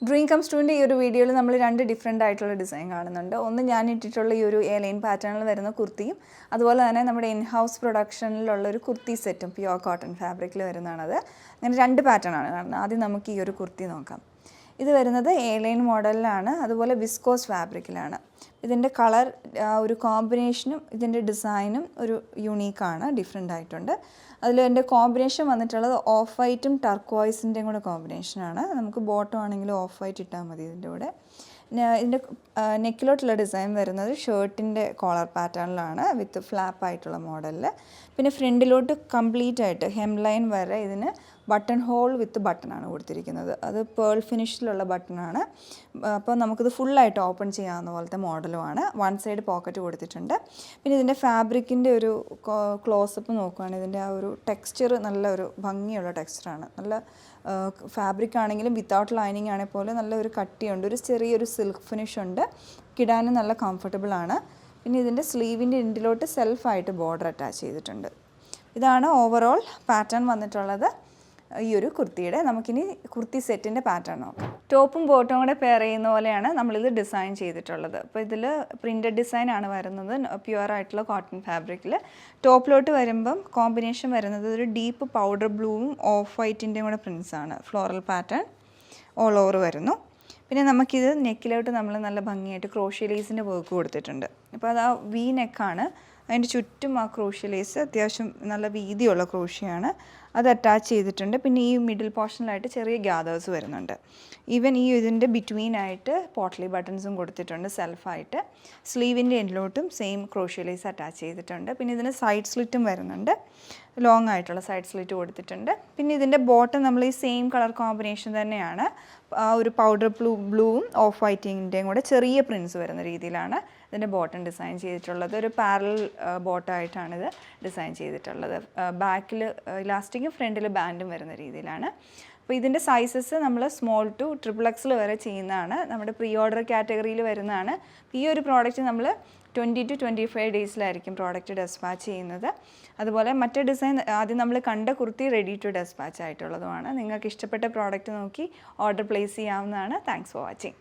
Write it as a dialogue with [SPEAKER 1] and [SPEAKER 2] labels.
[SPEAKER 1] Dream comes ട്രൂവിൻ്റെ ഈ ഒരു വീഡിയോയിൽ നമ്മൾ രണ്ട് ഡിഫറെൻ്റ് ആയിട്ടുള്ള ഡിസൈൻ കാണുന്നുണ്ട്. ഒന്ന് ഞാൻ ഇട്ടിട്ടുള്ള ഈ ഒരു എലൈൻ പാറ്റേണിൽ വരുന്ന കുർത്തിയും അതുപോലെ തന്നെ നമ്മുടെ ഇൻ ഹൗസ് പ്രൊഡക്ഷനിലുള്ള ഒരു കുർത്തി സെറ്റും പ്യുവർ കോട്ടൺ ഫാബ്രിക്കിൽ വരുന്നതാണത്. അങ്ങനെ രണ്ട് പാറ്റേൺ ആണ് കാണുന്നത്. ആദ്യം നമുക്ക് ഈ ഒരു കുർത്തി നോക്കാം. ഇത് വരുന്നത് എലൈൻ മോഡലിലാണ്, അതുപോലെ വിസ്കോസ് ഫാബ്രിക്കിലാണ്. ഇതിൻ്റെ കളർ ഒരു കോമ്പിനേഷനും ഇതിൻ്റെ ഡിസൈനും ഒരു യുണീക്കാണ്, ഡിഫറെൻ്റ് ആയിട്ടുണ്ട്. അതിൽ എൻ്റെ കോമ്പിനേഷൻ വന്നിട്ടുള്ളത് ഓഫ് വൈറ്റും ടർക്കോയ്സിൻ്റെയും കൂടെ കോമ്പിനേഷനാണ്. നമുക്ക് ബോട്ടം ആണെങ്കിൽ ഓഫ് വൈറ്റ് ഇട്ടാൽ മതി. ഇതിൻ്റെ കൂടെ ഇതിൻ്റെ നെക്കിലോട്ടുള്ള ഡിസൈൻ വരുന്നത് ഷർട്ടിൻ്റെ കോളർ പാറ്റേണിലാണ് വിത്ത് ഫ്ലാപ്പ് ആയിട്ടുള്ള മോഡലിൽ. പിന്നെ ഫ്രണ്ടിലോട്ട് കംപ്ലീറ്റ് ആയിട്ട് ഹെം ലൈൻ വരെ ഇതിന് ബട്ടൺ ഹോൾ വിത്ത് ബട്ടണാണ് കൊടുത്തിരിക്കുന്നത്. അത് പേൾ ഫിനിഷിലുള്ള ബട്ടണാണ്. അപ്പോൾ നമുക്കിത് ഫുള്ളായിട്ട് ഓപ്പൺ ചെയ്യാവുന്ന പോലത്തെ മോഡലുമാണ്. വൺ സൈഡ് പോക്കറ്റ് കൊടുത്തിട്ടുണ്ട്. പിന്നെ ഇതിൻ്റെ ഫാബ്രിക്കിൻ്റെ ഒരു ക്ലോസപ്പ് നോക്കുകയാണെങ്കിൽ ഇതിൻ്റെ ആ ഒരു ടെക്സ്ചർ നല്ലൊരു ഭംഗിയുള്ള ടെക്സ്ചറാണ്. നല്ല ഫാബ്രിക് ആണെങ്കിലും വിത്തൗട്ട് ലൈനിങ് ആണെങ്കിൽ പോലും നല്ലൊരു കട്ടിയുണ്ട്, ഒരു ചെറിയൊരു സിൽക്ക് ഫിനിഷ് ഉണ്ട്. കിടാനും നല്ല കംഫർട്ടബിൾ ആണ്. പിന്നെ ഇതിൻ്റെ സ്ലീവിൻ്റെ എൻഡിലോട്ട് സെൽഫായിട്ട് ബോർഡർ അറ്റാച്ച് ചെയ്തിട്ടുണ്ട്. ഇതാണ് ഓവറോൾ പാറ്റേൺ വന്നിട്ടുള്ളത് ഈ ഒരു കുർത്തിയുടെ. നമുക്കിനി കുർത്തി സെറ്റിൻ്റെ പാറ്റേൺ നോക്കാം. ടോപ്പും ബോട്ടും കൂടെ പെയർ ചെയ്യുന്ന പോലെയാണ് നമ്മളിത് ഡിസൈൻ ചെയ്തിട്ടുള്ളത്. അപ്പോൾ ഇതിൽ പ്രിൻറ്റഡ് ഡിസൈനാണ് വരുന്നത്, പ്യുവർ ആയിട്ടുള്ള കോട്ടൺ ഫാബ്രിക്കിൽ. ടോപ്പിലോട്ട് വരുമ്പം കോമ്പിനേഷൻ വരുന്നത് ഒരു ഡീപ്പ് പൗഡർ ബ്ലൂവും ഓഫ് വൈറ്റിൻ്റെയും കൂടെ പ്രിൻസാണ്. ഫ്ലോറൽ പാറ്റേൺ ഓൾ ഓവർ വരുന്നു. പിന്നെ നമുക്കിത് നെക്കിലോട്ട് നമ്മൾ നല്ല ഭംഗിയായിട്ട് ക്രോഷ്യ ലേസിൻ്റെ വർക്ക് കൊടുത്തിട്ടുണ്ട്. അപ്പോൾ അത് ആ വി നെക്കാണ്. അതിൻ്റെ ചുറ്റും ആ ക്രോഷ്യ ലേസ് അത്യാവശ്യം നല്ല വീതിയുള്ള ക്രോഷ്യയാണ്, അത് അറ്റാച്ച് ചെയ്തിട്ടുണ്ട്. പിന്നെ ഈ മിഡിൽ പോർഷനിലായിട്ട് ചെറിയ ഗ്യാദേഴ്സ് വരുന്നുണ്ട്. ഈവൻ ഈ ഇതിൻ്റെ ബിറ്റ്വീനായിട്ട് പോട്ട്ലി ബട്ടൺസും കൊടുത്തിട്ടുണ്ട് സെൽഫായിട്ട്. സ്ലീവിൻ്റെ എൻഡിലോട്ടും സെയിം ക്രോഷ്യ ലേസ് അറ്റാച്ച് ചെയ്തിട്ടുണ്ട്. പിന്നെ ഇതിന് സൈഡ് സ്ലിറ്റും വരുന്നുണ്ട്, ലോങ് ആയിട്ടുള്ള സൈഡ് സ്ലിറ്റ് കൊടുത്തിട്ടുണ്ട്. പിന്നെ ഇതിൻ്റെ ബോട്ടം നമ്മൾ ഈ സെയിം കളർ കോമ്പിനേഷൻ തന്നെയാണ്. ആ ഒരു പൗഡർ ബ്ലൂവും ഓഫ് വൈറ്റിൻ്റെയും കൂടെ ചെറിയ പ്രിൻസ് വരുന്ന രീതിയിലാണ് ഇതിൻ്റെ ബോട്ടം ഡിസൈൻ ചെയ്തിട്ടുള്ളത്. ഒരു പാരലൽ ബോട്ടമായിട്ടാണിത് ഡിസൈൻ ചെയ്തിട്ടുള്ളത്. ബാക്കിൽ ഇലാസ്റ്റിക്കും ഫ്രണ്ടിൽ ബാൻഡും വരുന്ന രീതിയിലാണ്. അപ്പോൾ ഇതിൻ്റെ സൈസസ് നമ്മൾ സ്മോൾ ടു XXL വരെ ചെയ്യുന്നതാണ്. നമ്മുടെ പ്രീ ഓർഡർ കാറ്റഗറിയിൽ വരുന്നതാണ്. ഈ ഒരു പ്രോഡക്റ്റ് നമ്മൾ 20 to 25 ഡേയ്സിലായിരിക്കും പ്രോഡക്റ്റ് ഡെസ്പാച്ച് ചെയ്യുന്നത്. അതുപോലെ മറ്റേ ഡിസൈൻ ആദ്യം നമ്മൾ കണ്ട കുർത്തി റെഡി ടു ഡെസ്പാച്ച് ആയിട്ടുള്ളതുമാണ്. നിങ്ങൾക്ക് ഇഷ്ടപ്പെട്ട പ്രോഡക്റ്റ് നോക്കി ഓർഡർ പ്ലേസ് ചെയ്യാവുന്നതാണ്. Thanks for watching.